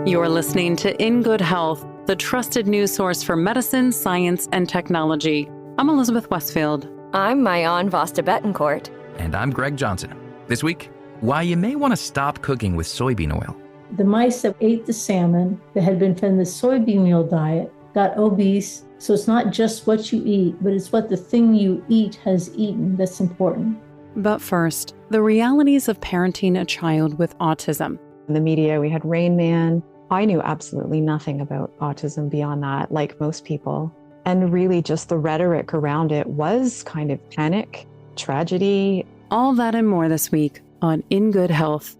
You're listening to In Good Health, the trusted news source for medicine, science, and technology. I'm Elizabeth Westfield. I'm Mayan Vasta Betancourt. And I'm Greg Johnson. This week, why you may want to stop cooking with soybean oil. The mice that ate the salmon that had been fed the soybean meal diet got obese. So it's not just what you eat, but it's what the thing you eat has eaten that's important. But first, the realities of parenting a child with autism. In the media, we had Rain Man. I knew absolutely nothing about autism beyond that, like most people. And really just the rhetoric around it was kind of panic, tragedy. All that and more this week on In Good Health.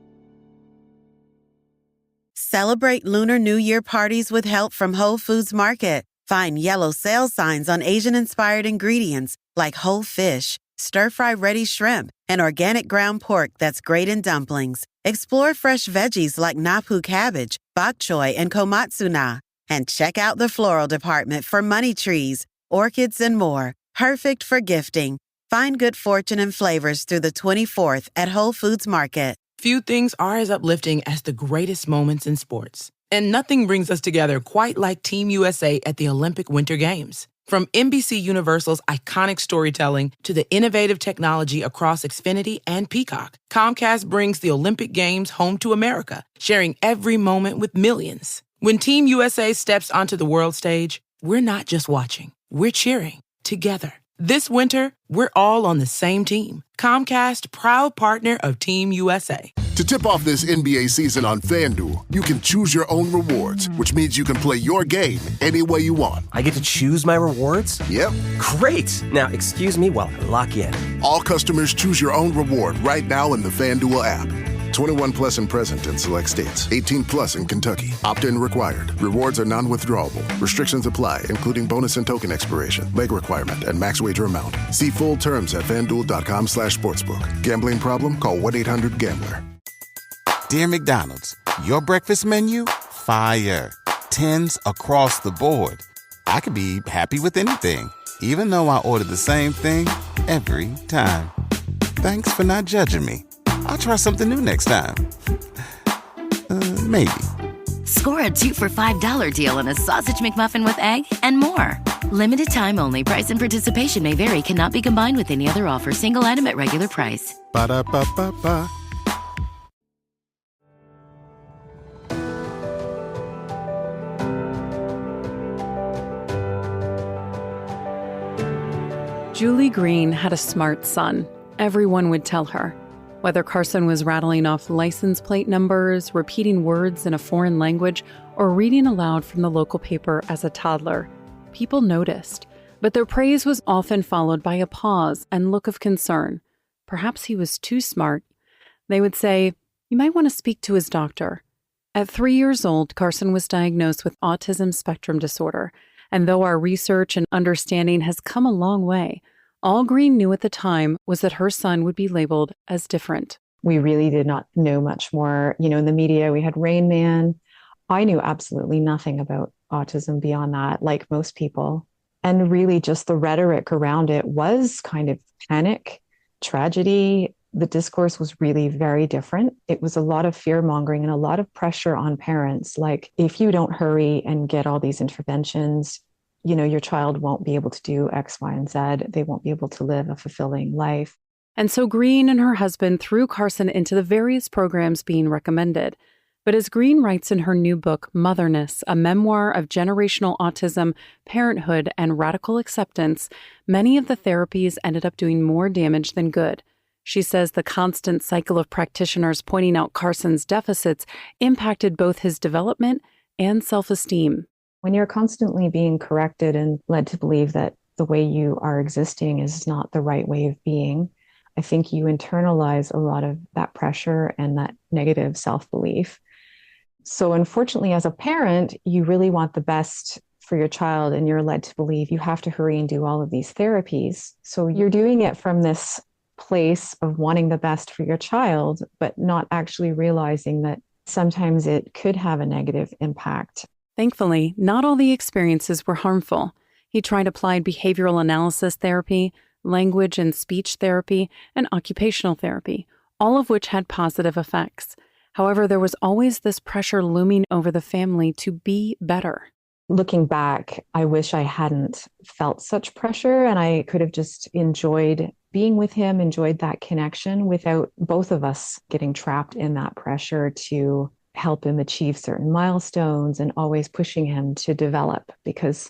Celebrate Lunar New Year parties with help from Whole Foods Market. Find yellow sale signs on Asian-inspired ingredients like whole fish, stir-fry ready shrimp, and organic ground pork that's great in dumplings. Explore fresh veggies like napu cabbage, bok choy, and komatsu na. And check out the floral department for money trees, orchids, and more. Perfect for gifting. Find good fortune and flavors through the 24th at Whole Foods Market. Few things are as uplifting as the greatest moments in sports. And nothing brings us together quite like Team USA at the Olympic Winter Games. From NBC Universal's iconic storytelling to the innovative technology across Xfinity and Peacock, Comcast brings the Olympic Games home to America, sharing every moment with millions. When Team USA steps onto the world stage, we're not just watching, we're cheering together. This winter, we're all on the same team. Comcast, proud partner of Team USA. To tip off this NBA season on FanDuel, you can choose your own rewards, which means you can play your game any way you want. I get to choose my rewards? Yep. Great! Now, excuse me while I lock in. All customers choose your own reward right now in the FanDuel app. 21 plus and present in select states. 18 plus in Kentucky. Opt-in required. Rewards are non-withdrawable. Restrictions apply, including bonus and token expiration, leg requirement, and max wager amount. See full terms at FanDuel.com/sportsbook. Gambling problem? Call 1-800-GAMBLER. Dear McDonald's, your breakfast menu? Fire. 10s across the board. I could be happy with anything, even though I order the same thing every time. Thanks for not judging me. I'll try something new next time. Maybe. Score a 2 for $5 deal on a sausage McMuffin with egg and more. Limited time only. Price and participation may vary. Cannot be combined with any other offer. Single item at regular price. Ba-da-ba-ba-ba. Julie Green had a smart son. Everyone would tell her. Whether Carson was rattling off license plate numbers, repeating words in a foreign language, or reading aloud from the local paper as a toddler, people noticed. But their praise was often followed by a pause and look of concern. Perhaps he was too smart. They would say, "You might want to speak to his doctor." At 3 years old, Carson was diagnosed with autism spectrum disorder. And though our research and understanding has come a long way, all Green knew at the time was that her son would be labeled as different. We really did not know much more. In the media, we had Rain Man. I knew absolutely nothing about autism beyond that, like most people. And really just the rhetoric around it was kind of panic, tragedy. The discourse was really very different. It was a lot of fear mongering and a lot of pressure on parents. Like, if you don't hurry and get all these interventions, your child won't be able to do X, Y, and Z. They won't be able to live a fulfilling life. And so Green and her husband threw Carson into the various programs being recommended. But as Green writes in her new book, Motherness, a memoir of generational autism, parenthood, and radical acceptance, many of the therapies ended up doing more damage than good. She says the constant cycle of practitioners pointing out Carson's deficits impacted both his development and self-esteem. When you're constantly being corrected and led to believe that the way you are existing is not the right way of being, I think you internalize a lot of that pressure and that negative self-belief. So unfortunately, as a parent, you really want the best for your child, and you're led to believe you have to hurry and do all of these therapies. So you're doing it from this place of wanting the best for your child, but not actually realizing that sometimes it could have a negative impact. Thankfully, not all the experiences were harmful. He tried applied behavioral analysis therapy, language and speech therapy, and occupational therapy, all of which had positive effects. However, there was always this pressure looming over the family to be better. Looking back, I wish I hadn't felt such pressure and I could have just enjoyed being with him, enjoyed that connection without both of us getting trapped in that pressure to help him achieve certain milestones and always pushing him to develop, because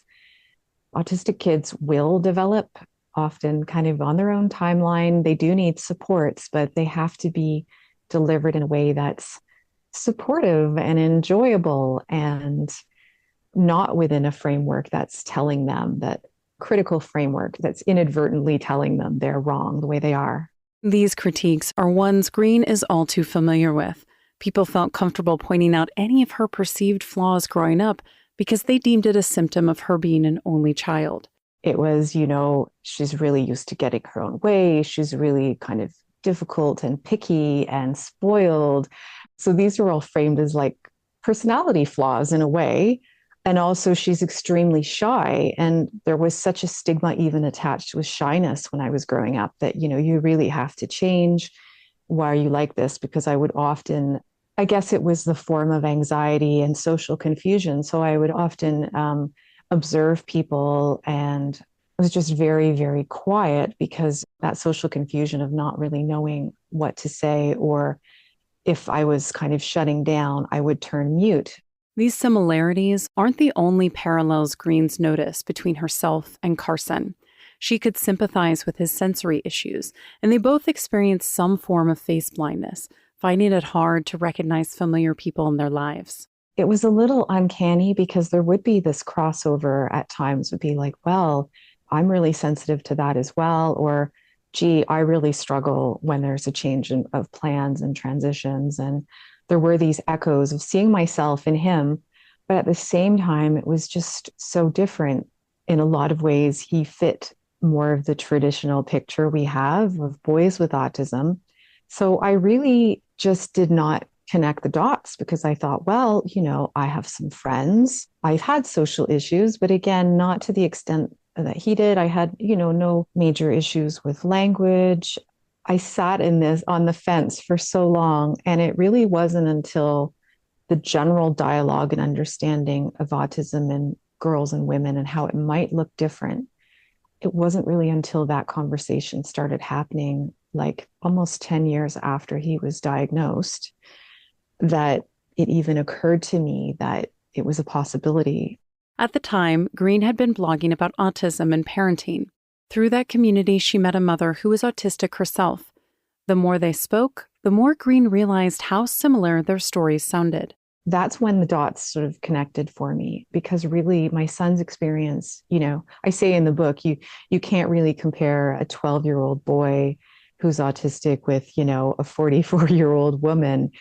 autistic kids will develop often kind of on their own timeline. They do need supports, but they have to be delivered in a way that's supportive and enjoyable and not within a framework that's telling them, that critical framework that's inadvertently telling them they're wrong the way they are. These critiques are ones Green is all too familiar with. People felt comfortable pointing out any of her perceived flaws growing up because they deemed it a symptom of her being an only child. It was, she's really used to getting her own way. She's really kind of difficult and picky and spoiled. So these were all framed as like personality flaws in a way. And also she's extremely shy. And there was such a stigma even attached with shyness when I was growing up that, you really have to change. Why are you like this? Because I would often, I guess it was the form of anxiety and social confusion. So I would often observe people and I was just very, very quiet because that social confusion of not really knowing what to say, or if I was kind of shutting down, I would turn mute. These similarities aren't the only parallels Green's noticed between herself and Carson. She could sympathize with his sensory issues, and they both experienced some form of face blindness, finding it hard to recognize familiar people in their lives. It was a little uncanny because there would be this crossover at times, would be like, well, I'm really sensitive to that as well. Or, gee, I really struggle when there's a change of plans and transitions. And there were these echoes of seeing myself in him. But at the same time, it was just so different. In a lot of ways, he fit more of the traditional picture we have of boys with autism. So I really just did not connect the dots because I thought, well, I have some friends. I've had social issues, but again, not to the extent that he did. I had, no major issues with language. I sat on the fence for so long, and it really wasn't until the general dialogue and understanding of autism in girls and women and how it might look different. It wasn't really until that conversation started happening, like almost 10 years after he was diagnosed, that it even occurred to me that it was a possibility. At the time, Green had been blogging about autism and parenting. Through that community, she met a mother who was autistic herself. The more they spoke, the more Green realized how similar their stories sounded. That's when the dots sort of connected for me, because really my son's experience, I say in the book, you can't really compare a 12-year-old boy who's autistic with, a 44-year-old woman,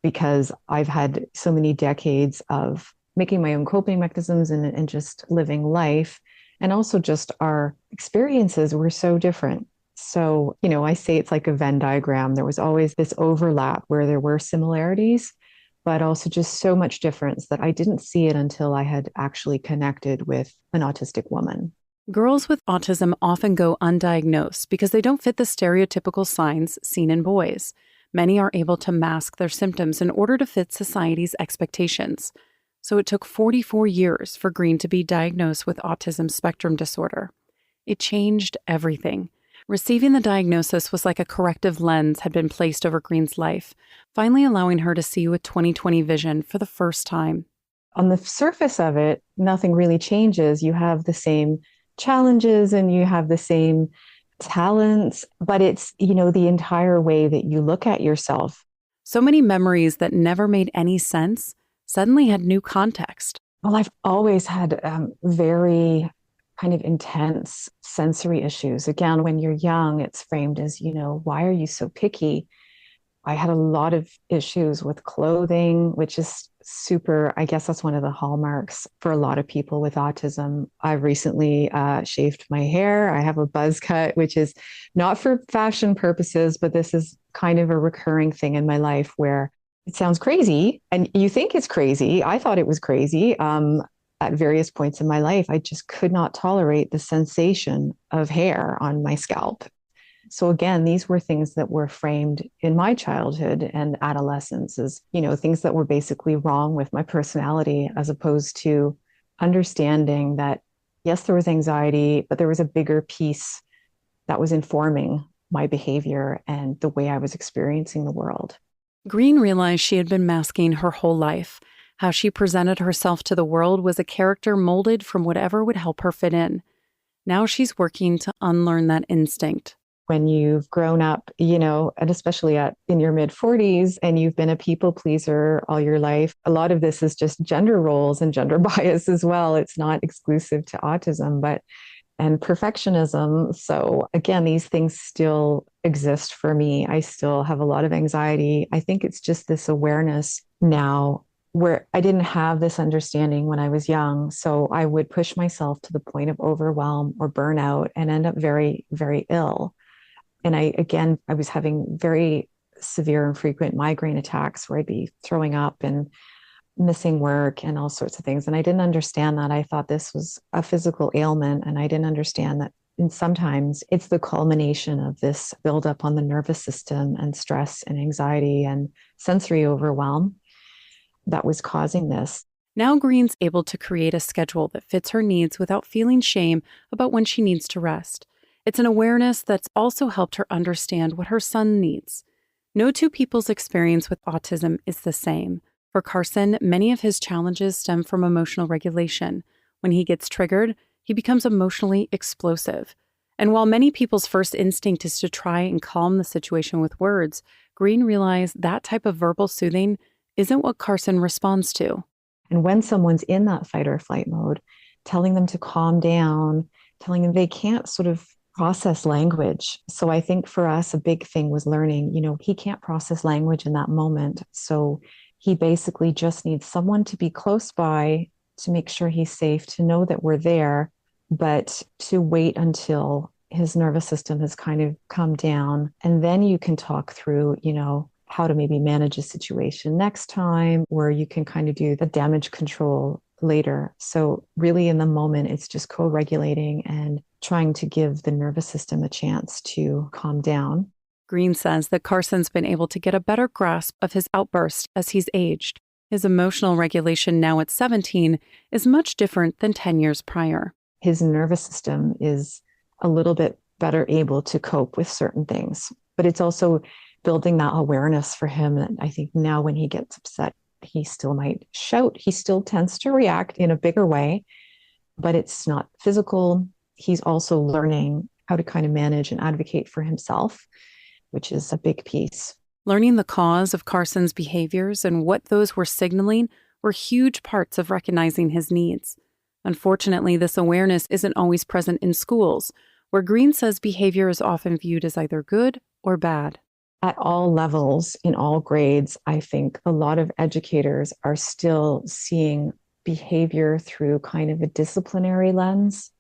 because I've had so many decades of making my own coping mechanisms and just living life. And also just our experiences were so different. So, I say it's like a Venn diagram. There was always this overlap where there were similarities, but also just so much difference that I didn't see it until I had actually connected with an autistic woman. Girls with autism often go undiagnosed because they don't fit the stereotypical signs seen in boys. Many are able to mask their symptoms in order to fit society's expectations. So it took 44 years for Green to be diagnosed with autism spectrum disorder. It changed everything. Receiving the diagnosis was like a corrective lens had been placed over Green's life, finally allowing her to see with 20/20 vision for the first time. On the surface of it, nothing really changes. You have the same challenges and you have the same talents, but it's, the entire way that you look at yourself. So many memories that never made any sense suddenly had new context. Well, I've always had very kind of intense sensory issues. Again, when you're young, it's framed as, why are you so picky? I had a lot of issues with clothing, which is super, I guess that's one of the hallmarks for a lot of people with autism. I've recently shaved my hair. I have a buzz cut, which is not for fashion purposes, but this is kind of a recurring thing in my life where it sounds crazy and you think it's crazy. I thought it was crazy. At various points in my life, I just could not tolerate the sensation of hair on my scalp. So again, these were things that were framed in my childhood and adolescence as, things that were basically wrong with my personality, as opposed to understanding that, yes, there was anxiety, but there was a bigger piece that was informing my behavior and the way I was experiencing the world. Green realized she had been masking her whole life. How she presented herself to the world was a character molded from whatever would help her fit in. Now she's working to unlearn that instinct. When you've grown up, and especially in your mid-40s, and you've been a people pleaser all your life, a lot of this is just gender roles and gender bias as well. It's not exclusive to autism, and perfectionism. So again, these things still exist for me. I still have a lot of anxiety. I think it's just this awareness now where I didn't have this understanding when I was young. So I would push myself to the point of overwhelm or burnout and end up very, very ill. And I was having very severe and frequent migraine attacks where I'd be throwing up and missing work and all sorts of things. And I didn't understand that. I thought this was a physical ailment, and I didn't understand that. And sometimes it's the culmination of this buildup on the nervous system and stress and anxiety and sensory overwhelm that was causing this. Now Green's able to create a schedule that fits her needs without feeling shame about when she needs to rest. It's an awareness that's also helped her understand what her son needs. No two people's experience with autism is the same. For Carson, many of his challenges stem from emotional regulation. When he gets triggered, he becomes emotionally explosive. And while many people's first instinct is to try and calm the situation with words, Green realized that type of verbal soothing isn't what Carson responds to. And when someone's in that fight or flight mode, telling them to calm down, telling them they can't sort of process language. So I think for us, a big thing was learning, he can't process language in that moment. So he basically just needs someone to be close by to make sure he's safe, to know that we're there, but to wait until his nervous system has kind of come down. And then you can talk through, how to maybe manage a situation next time, or you can kind of do the damage control later. So really in the moment, it's just co-regulating and trying to give the nervous system a chance to calm down. Green says that Carson's been able to get a better grasp of his outburst as he's aged. His emotional regulation now at 17 is much different than 10 years prior. His nervous system is a little bit better able to cope with certain things, but it's also building that awareness for him. And I think now when he gets upset, he still might shout. He still tends to react in a bigger way, but it's not physical. He's also learning how to kind of manage and advocate for himself, which is a big piece. Learning the cause of Carson's behaviors and what those were signaling were huge parts of recognizing his needs. Unfortunately, this awareness isn't always present in schools, where Green says behavior is often viewed as either good or bad. At all levels, in all grades, I think a lot of educators are still seeing behavior through kind of a disciplinary lens,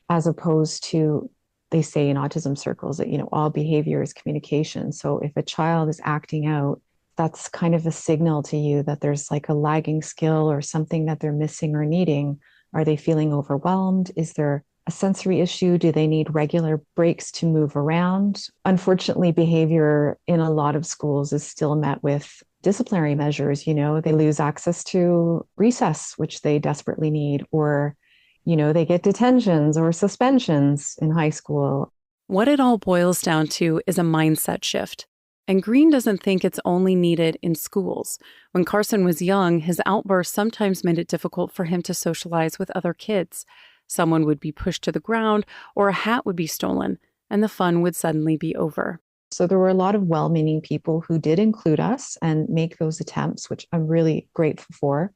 as opposed to, they say in autism circles that, all behavior is communication. So if a child is acting out, that's kind of a signal to you that there's like a lagging skill or something that they're missing or needing. Are they feeling overwhelmed? Is there a sensory issue? Do they need regular breaks to move around? Unfortunately, behavior in a lot of schools is still met with disciplinary measures. They lose access to recess, which they desperately need, or, they get detentions or suspensions in high school. What it all boils down to is a mindset shift. And Green doesn't think it's only needed in schools. When Carson was young, his outbursts sometimes made it difficult for him to socialize with other kids. Someone would be pushed to the ground or a hat would be stolen, and the fun would suddenly be over. So there were a lot of well-meaning people who did include us and make those attempts, which I'm really grateful for.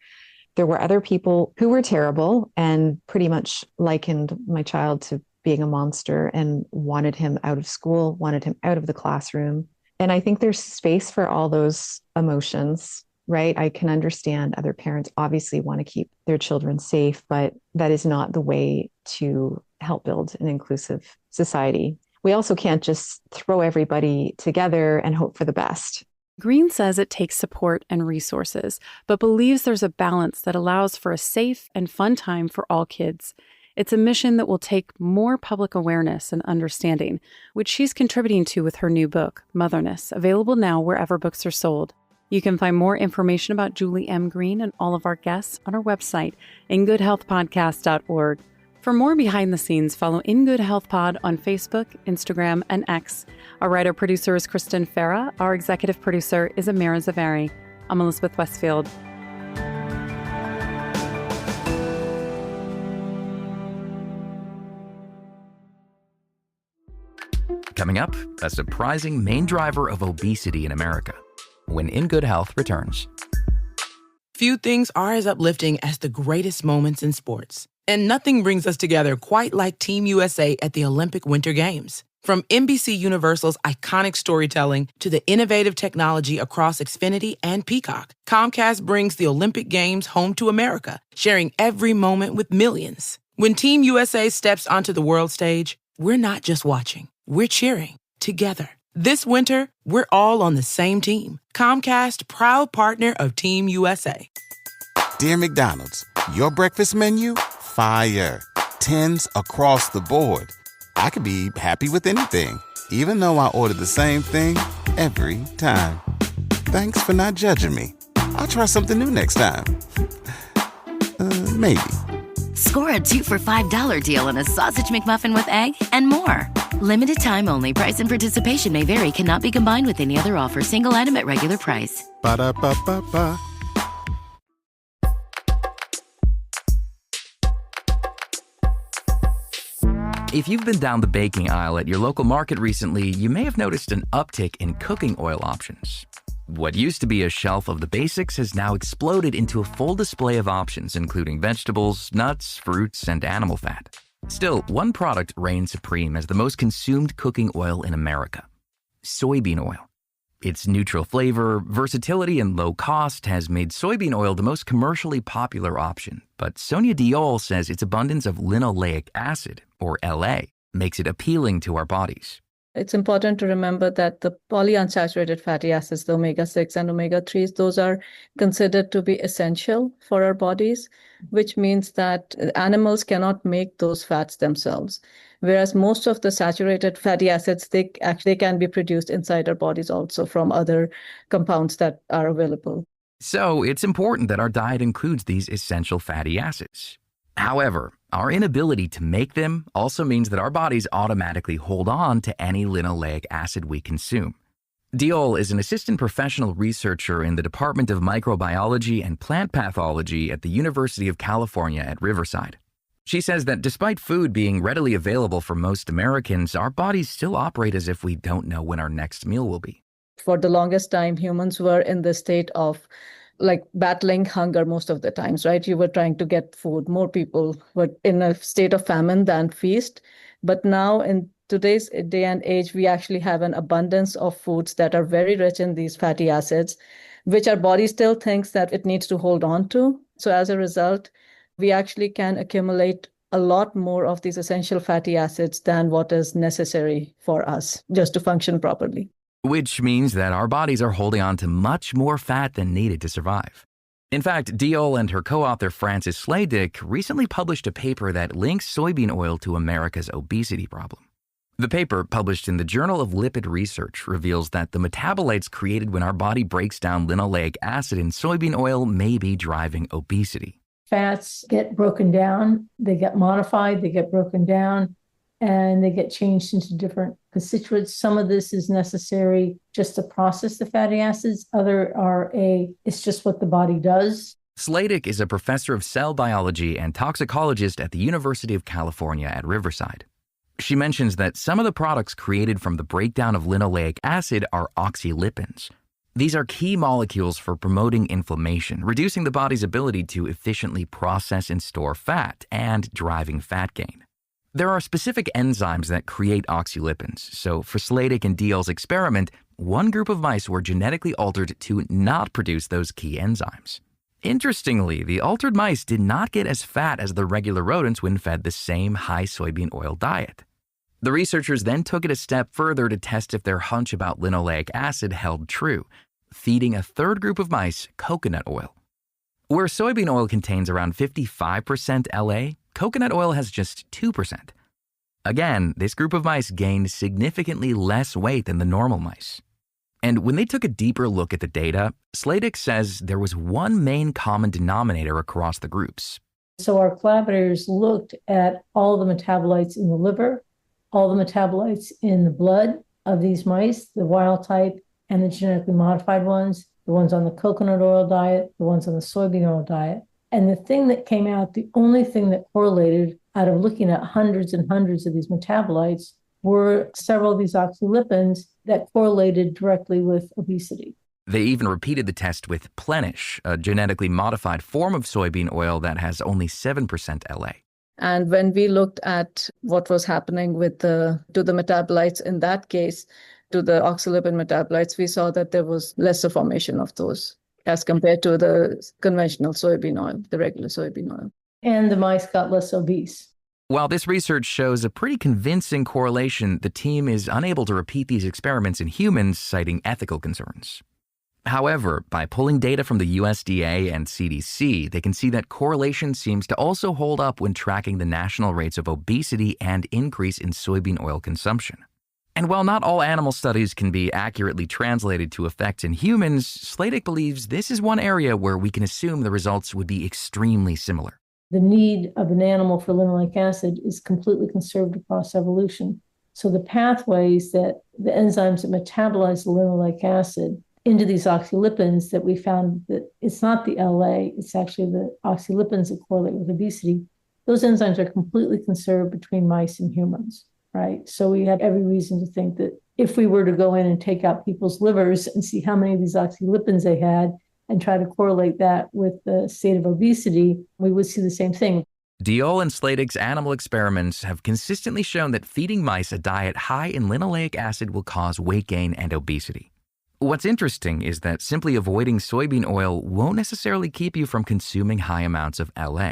There were other people who were terrible and pretty much likened my child to being a monster and wanted him out of school, wanted him out of the classroom. And I think there's space for all those emotions, right? I can understand other parents obviously want to keep their children safe, but that is not the way to help build an inclusive society. We also can't just throw everybody together and hope for the best. Green says it takes support and resources, but believes there's a balance that allows for a safe and fun time for all kids. It's a mission that will take more public awareness and understanding, which she's contributing to with her new book, Motherness, available now wherever books are sold. You can find more information about Julie M. Green and all of our guests on our website, ingoodhealthpodcast.org. For more behind the scenes, follow In Good Health Pod on Facebook, Instagram, and X. Our writer-producer is Kristen Farrah. Our executive producer is Amira Zavari. I'm Elizabeth Westfield. Coming up, a surprising main driver of obesity in America. When In Good Health returns. Few things are as uplifting as the greatest moments in sports. And nothing brings us together quite like Team USA at the Olympic Winter Games. From NBC Universal's iconic storytelling to the innovative technology across Xfinity and Peacock, Comcast brings the Olympic Games home to America, sharing every moment with millions. When Team USA steps onto the world stage, we're not just watching, we're cheering together. This winter, we're all on the same team. Comcast, proud partner of Team USA. Dear McDonald's, your breakfast menu? Fire. 10s across the board. I could be happy with anything, even though I order the same thing every time. Thanks for not judging me. I'll try something new next time. Maybe. Score a 2 for $5 deal on a sausage McMuffin with egg and more. Limited time only. Price and participation may vary. Cannot be combined with any other offer. Single item at regular price. Ba-da-ba-ba-ba. If you've been down the baking aisle at your local market recently, you may have noticed an uptick in cooking oil options. What used to be a shelf of the basics has now exploded into a full display of options, including vegetables, nuts, fruits, and animal fat. Still, one product reigns supreme as the most consumed cooking oil in America: soybean oil. Its neutral flavor, versatility, and low cost has made soybean oil the most commercially popular option. But Sonia Diol says its abundance of linoleic acid, or LA, makes it appealing to our bodies. It's important to remember that the polyunsaturated fatty acids, the omega-6 and omega-3s, those are considered to be essential for our bodies, which means that animals cannot make those fats themselves. Whereas most of the saturated fatty acids, they can be produced inside our bodies also from other compounds that are available. So it's important that our diet includes these essential fatty acids. However, our inability to make them also means that our bodies automatically hold on to any linoleic acid we consume. Diol is an assistant professional researcher in the Department of Microbiology and Plant Pathology at the University of California at Riverside. She says that despite food being readily available for most Americans, our bodies still operate as if we don't know when our next meal will be. For the longest time, humans were in the state of battling hunger most of the times, right? You were trying to get food. More people were in a state of famine than feast. But now in today's day and age, we actually have an abundance of foods that are very rich in these fatty acids, which our body still thinks that it needs to hold on to. So as a result, we actually can accumulate a lot more of these essential fatty acids than what is necessary for us just to function properly. Which means that our bodies are holding on to much more fat than needed to survive. In fact, Diol and her co-author Frances Slaydick recently published a paper that links soybean oil to America's obesity problem. The paper, published in the Journal of Lipid Research, reveals that the metabolites created when our body breaks down linoleic acid in soybean oil may be driving obesity. Fats get broken down, they get modified, they get broken down, and they get changed into different constituents. Some of this is necessary just to process the fatty acids. It's just what the body does. Slaydick is a professor of cell biology and toxicologist at the University of California at Riverside. She mentions that some of the products created from the breakdown of linoleic acid are oxylipins. These are key molecules for promoting inflammation, reducing the body's ability to efficiently process and store fat, and driving fat gain. There are specific enzymes that create oxylipins, so for Slaydick and Diol's experiment, one group of mice were genetically altered to not produce those key enzymes. Interestingly, the altered mice did not get as fat as the regular rodents when fed the same high soybean oil diet. The researchers then took it a step further to test if their hunch about linoleic acid held true, feeding a third group of mice coconut oil. Where soybean oil contains around 55% LA, coconut oil has just 2%. Again, this group of mice gained significantly less weight than the normal mice. And when they took a deeper look at the data, Sladek says there was one main common denominator across the groups. So our collaborators looked at all the metabolites in the liver, all the metabolites in the blood of these mice, the wild type and the genetically modified ones, the ones on the coconut oil diet, the ones on the soybean oil diet. And the thing that came out, the only thing that correlated out of looking at hundreds and hundreds of these metabolites were several of these oxylipins that correlated directly with obesity. They even repeated the test with Plenish, a genetically modified form of soybean oil that has only 7% LA. And when we looked at what was happening with to the metabolites in that case, to the oxylipin metabolites, we saw that there was lesser formation of those as compared to the conventional soybean oil, the regular soybean oil. And the mice got less obese. While this research shows a pretty convincing correlation, the team is unable to repeat these experiments in humans, citing ethical concerns. However, by pulling data from the USDA and CDC, they can see that correlation seems to also hold up when tracking the national rates of obesity and increase in soybean oil consumption. And while not all animal studies can be accurately translated to effects in humans, Sladek believes this is one area where we can assume the results would be extremely similar. The need of an animal for linoleic acid is completely conserved across evolution. So the pathways that the enzymes that metabolize the linoleic acid into these oxylipins that we found that it's not the LA, it's actually the oxylipins that correlate with obesity. Those enzymes are completely conserved between mice and humans, right? So we have every reason to think that if we were to go in and take out people's livers and see how many of these oxylipins they had and try to correlate that with the state of obesity, we would see the same thing. Diol and Sladek's animal experiments have consistently shown that feeding mice a diet high in linoleic acid will cause weight gain and obesity. What's interesting is that simply avoiding soybean oil won't necessarily keep you from consuming high amounts of LA.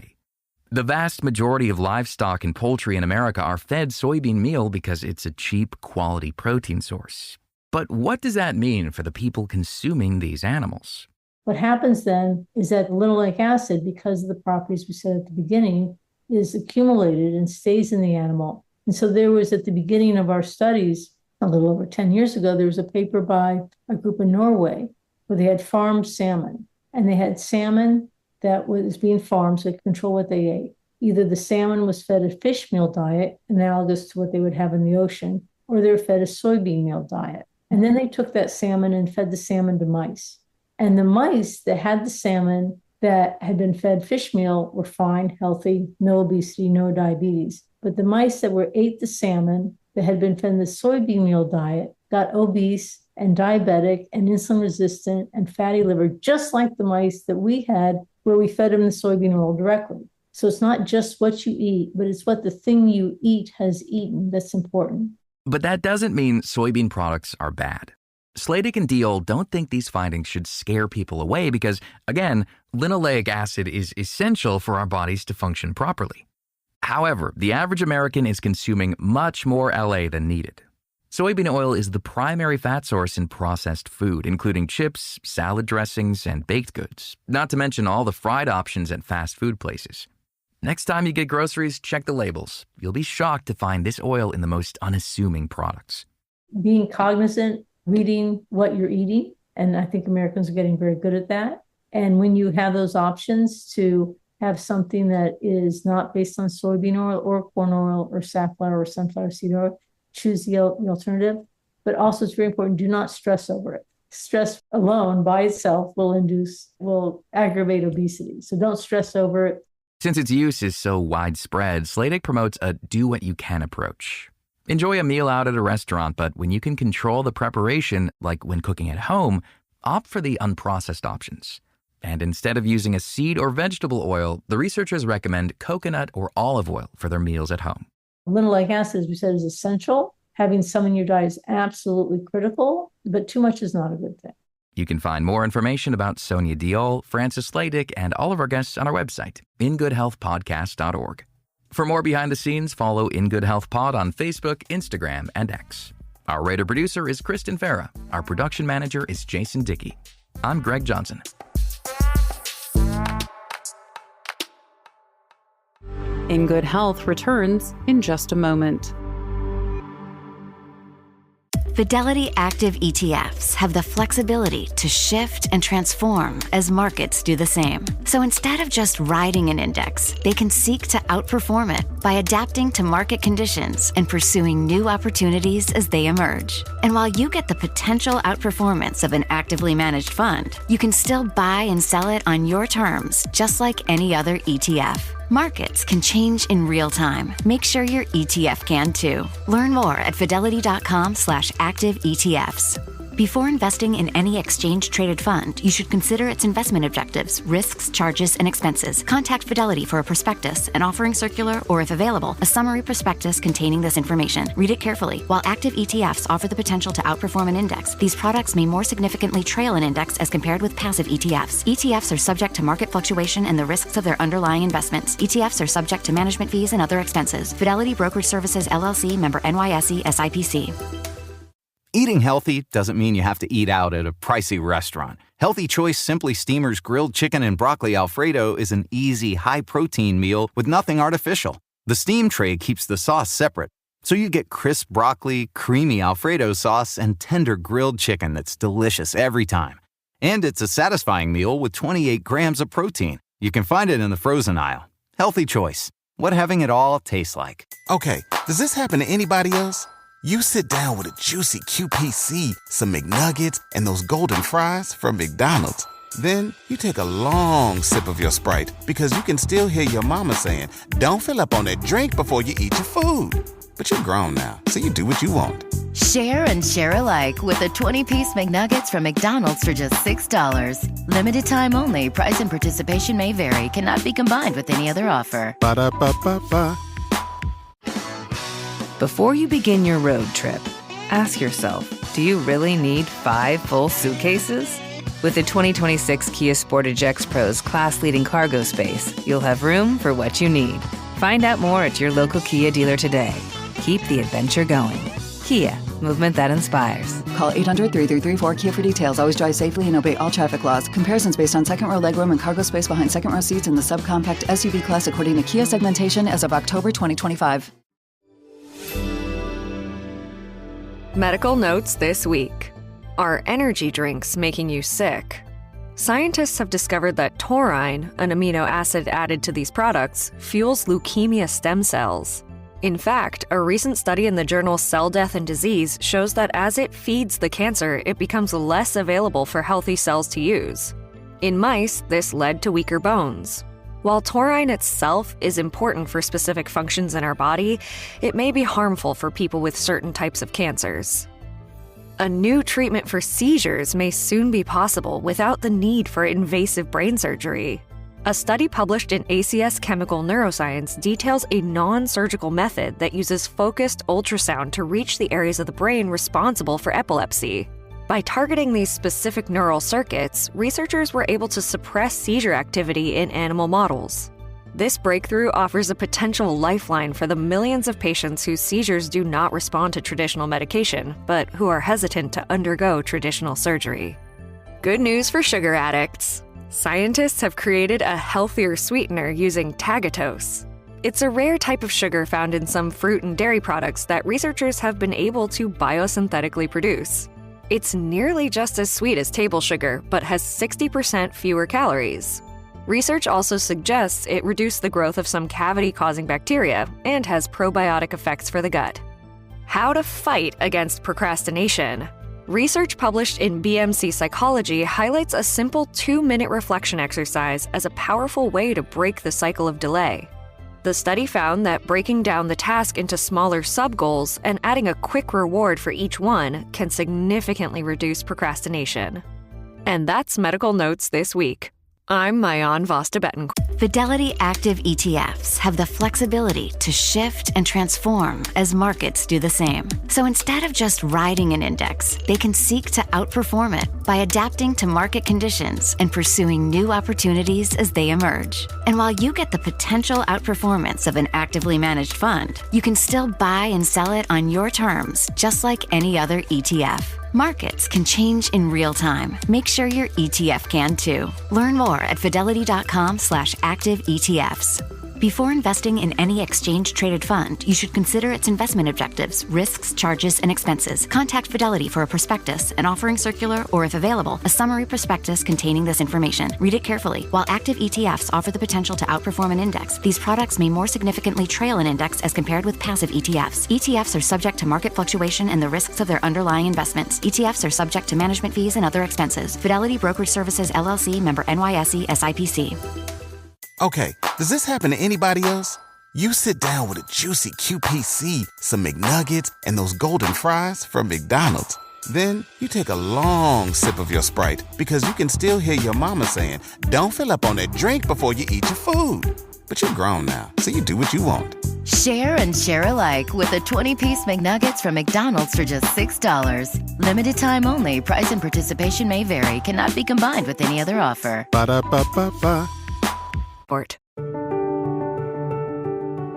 The vast majority of livestock and poultry in America are fed soybean meal because it's a cheap, quality protein source. But what does that mean for the people consuming these animals? What happens then is that linoleic acid, because of the properties we said at the beginning, is accumulated and stays in the animal. And so there was, at the beginning of our studies, a little over 10 years ago, there was a paper by a group in Norway where they had farmed salmon. And they had salmon that was being farmed so they could control what they ate. Either the salmon was fed a fish meal diet, analogous to what they would have in the ocean, or they were fed a soybean meal diet. And then they took that salmon and fed the salmon to mice. And the mice that had the salmon that had been fed fish meal were fine, healthy, no obesity, no diabetes. But the mice that ate the salmon that had been fed the soybean meal diet got obese and diabetic and insulin resistant and fatty liver, just like the mice that we had where we fed them the soybean oil directly. So it's not just what you eat, but it's what the thing you eat has eaten that's important. But that doesn't mean soybean products are bad. Sladek and Diol don't think these findings should scare people away because, again, linoleic acid is essential for our bodies to function properly. However, the average American is consuming much more LA than needed. Soybean oil is the primary fat source in processed food, including chips, salad dressings, and baked goods, not to mention all the fried options at fast food places. Next time you get groceries, check the labels. You'll be shocked to find this oil in the most unassuming products. Being cognizant, reading what you're eating, and I think Americans are getting very good at that. And when you have those options to have something that is not based on soybean oil or corn oil or safflower or sunflower seed oil, choose the alternative. But also it's very important, do not stress over it. Stress alone by itself will aggravate obesity. So don't stress over it. Since its use is so widespread, Sladek promotes a do-what-you-can approach. Enjoy a meal out at a restaurant, but when you can control the preparation, like when cooking at home, opt for the unprocessed options. And instead of using a seed or vegetable oil, the researchers recommend coconut or olive oil for their meals at home. Linoleic acid, as we said, is essential. Having some in your diet is absolutely critical, but too much is not a good thing. You can find more information about Sonia Diol, Francis Sladek, and all of our guests on our website, ingoodhealthpodcast.org. For more behind the scenes, follow In Good Health Pod on Facebook, Instagram, and X. Our writer-producer is Kristen Farrah. Our production manager is Jason Dickey. I'm Greg Johnson. In Good Health returns in just a moment. Fidelity Active ETFs have the flexibility to shift and transform as markets do the same. So instead of just riding an index, they can seek to outperform it by adapting to market conditions and pursuing new opportunities as they emerge. And while you get the potential outperformance of an actively managed fund, you can still buy and sell it on your terms, just like any other ETF. Markets can change in real time. Make sure your ETF can too. Learn more at fidelity.com/active ETFs. Before investing in any exchange-traded fund, you should consider its investment objectives, risks, charges, and expenses. Contact Fidelity for a prospectus, an offering circular, or if available, a summary prospectus containing this information. Read it carefully. While active ETFs offer the potential to outperform an index, these products may more significantly trail an index as compared with passive ETFs. ETFs are subject to market fluctuation and the risks of their underlying investments. ETFs are subject to management fees and other expenses. Fidelity Brokerage Services, LLC, member NYSE, SIPC. Eating healthy doesn't mean you have to eat out at a pricey restaurant. Healthy Choice Simply Steamer's grilled chicken and broccoli Alfredo is an easy, high-protein meal with nothing artificial. The steam tray keeps the sauce separate, so you get crisp broccoli, creamy Alfredo sauce, and tender grilled chicken that's delicious every time. And it's a satisfying meal with 28 grams of protein. You can find it in the frozen aisle. Healthy Choice. What having it all tastes like. Okay, does this happen to anybody else? You sit down with a juicy QPC, some McNuggets, and those golden fries from McDonald's. Then you take a long sip of your Sprite because you can still hear your mama saying, "Don't fill up on that drink before you eat your food." But you're grown now, so you do what you want. Share and share alike with the 20-piece McNuggets from McDonald's for just $6. Limited time only. Price and participation may vary. Cannot be combined with any other offer. Ba-da-ba-ba-ba. Before you begin your road trip, ask yourself, do you really need 5 full suitcases? With the 2026 Kia Sportage X-Pro's class-leading cargo space, you'll have room for what you need. Find out more at your local Kia dealer today. Keep the adventure going. Kia, movement that inspires. Call 800-3334-KIA for details. Always drive safely and obey all traffic laws. Comparisons based on second row legroom and cargo space behind second row seats in the subcompact SUV class according to Kia segmentation as of October 2025. Medical notes this week. Are energy drinks making you sick? Scientists have discovered that taurine, an amino acid added to these products, fuels leukemia stem cells. In fact, a recent study in the journal Cell Death and Disease shows that as it feeds the cancer, it becomes less available for healthy cells to use. In mice, this led to weaker bones. While taurine itself is important for specific functions in our body, it may be harmful for people with certain types of cancers. A new treatment for seizures may soon be possible without the need for invasive brain surgery. A study published in ACS Chemical Neuroscience details a non-surgical method that uses focused ultrasound to reach the areas of the brain responsible for epilepsy. By targeting these specific neural circuits, researchers were able to suppress seizure activity in animal models. This breakthrough offers a potential lifeline for the millions of patients whose seizures do not respond to traditional medication, but who are hesitant to undergo traditional surgery. Good news for sugar addicts. Scientists have created a healthier sweetener using tagatose. It's a rare type of sugar found in some fruit and dairy products that researchers have been able to biosynthetically produce. It's nearly just as sweet as table sugar, but has 60% fewer calories. Research also suggests it reduced the growth of some cavity-causing bacteria and has probiotic effects for the gut. How to fight against procrastination. Research published in BMC Psychology highlights a simple 2-minute reflection exercise as a powerful way to break the cycle of delay. The study found that breaking down the task into smaller sub-goals and adding a quick reward for each one can significantly reduce procrastination. And that's Medical Notes this week. I'm Mayan Vosta-Betancourt. Fidelity Active ETFs have the flexibility to shift and transform as markets do the same. So instead of just riding an index, they can seek to outperform it by adapting to market conditions and pursuing new opportunities as they emerge. And while you get the potential outperformance of an actively managed fund, you can still buy and sell it on your terms, just like any other ETF. Markets can change in real time. Make sure your ETF can too. Learn more at fidelity.com/active ETFs. Before investing in any exchange-traded fund, you should consider its investment objectives, risks, charges, and expenses. Contact Fidelity for a prospectus, an offering circular, or if available, a summary prospectus containing this information. Read it carefully. While active ETFs offer the potential to outperform an index, these products may more significantly trail an index as compared with passive ETFs. ETFs are subject to market fluctuation and the risks of their underlying investments. ETFs are subject to management fees and other expenses. Fidelity Brokerage Services, LLC, member NYSE, SIPC. Okay, does this happen to anybody else? You sit down with a juicy QPC, some McNuggets, and those golden fries from McDonald's. Then you take a long sip of your Sprite because you can still hear your mama saying, "Don't fill up on that drink before you eat your food." But you're grown now, so you do what you want. Share and share alike with the 20-piece McNuggets from McDonald's for just $6. Limited time only. Price and participation may vary. Cannot be combined with any other offer. Ba-da-ba-ba-ba.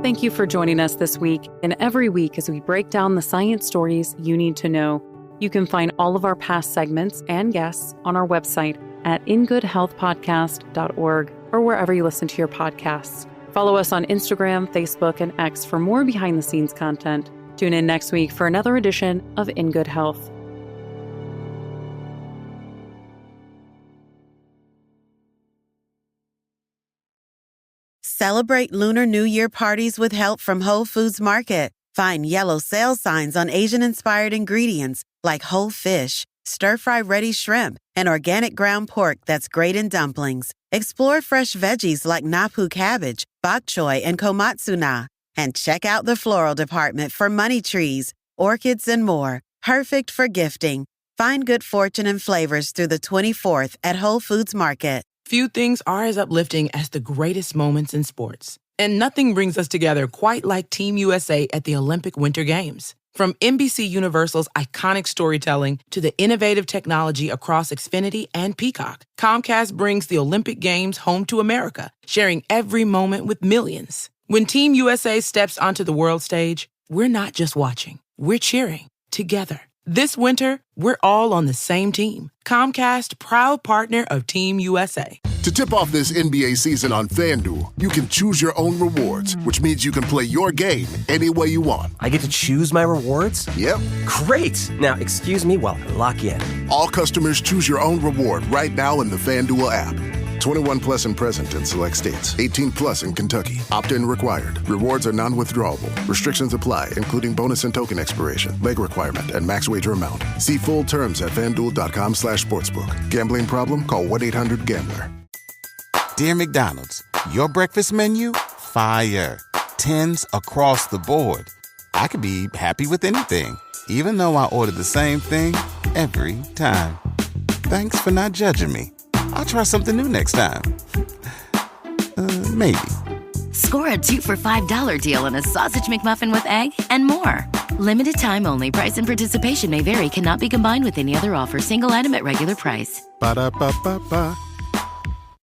Thank you for joining us this week and every week as we break down the science stories you need to know. You can find all of our past segments and guests on our website at ingoodhealthpodcast.org or wherever you listen to your podcasts. Follow us on Instagram, Facebook, and X for more behind-the-scenes content. Tune in next week for another edition of In Good Health. Celebrate Lunar New Year parties with help from Whole Foods Market. Find yellow sale signs on Asian-inspired ingredients like whole fish, stir-fry ready shrimp, and organic ground pork that's great in dumplings. Explore fresh veggies like napu cabbage, bok choy, and komatsu na. And check out the floral department for money trees, orchids, and more. Perfect for gifting. Find good fortune and flavors through the 24th at Whole Foods Market. Few things are as uplifting as the greatest moments in sports. And nothing brings us together quite like Team USA at the Olympic Winter Games. From NBC Universal's iconic storytelling to the innovative technology across Xfinity and Peacock, Comcast brings the Olympic Games home to America, sharing every moment with millions. When Team USA steps onto the world stage, we're not just watching, we're cheering together. This winter, we're all on the same team. Comcast, proud partner of Team USA. To tip off this NBA season on FanDuel, you can choose your own rewards, which means you can play your game any way you want. I get to choose my rewards? Yep. Great! Now, excuse me while I lock in. All customers choose your own reward right now in the FanDuel app. 21 plus and present in select states. 18 plus in Kentucky. Opt-in required. Rewards are non-withdrawable. Restrictions apply, including bonus and token expiration, leg requirement, and max wager amount. See full terms at FanDuel.com/sportsbook. Gambling problem? Call 1-800-GAMBLER. Dear McDonald's, your breakfast menu? Fire. 10s across the board. I could be happy with anything, even though I ordered the same thing every time. Thanks for not judging me. I'll try something new next time. Maybe. Score a 2 for $5 deal on a sausage McMuffin with egg and more. Limited time only. Price and participation may vary. Cannot be combined with any other offer. Single item at regular price. Ba-da-ba-ba-ba.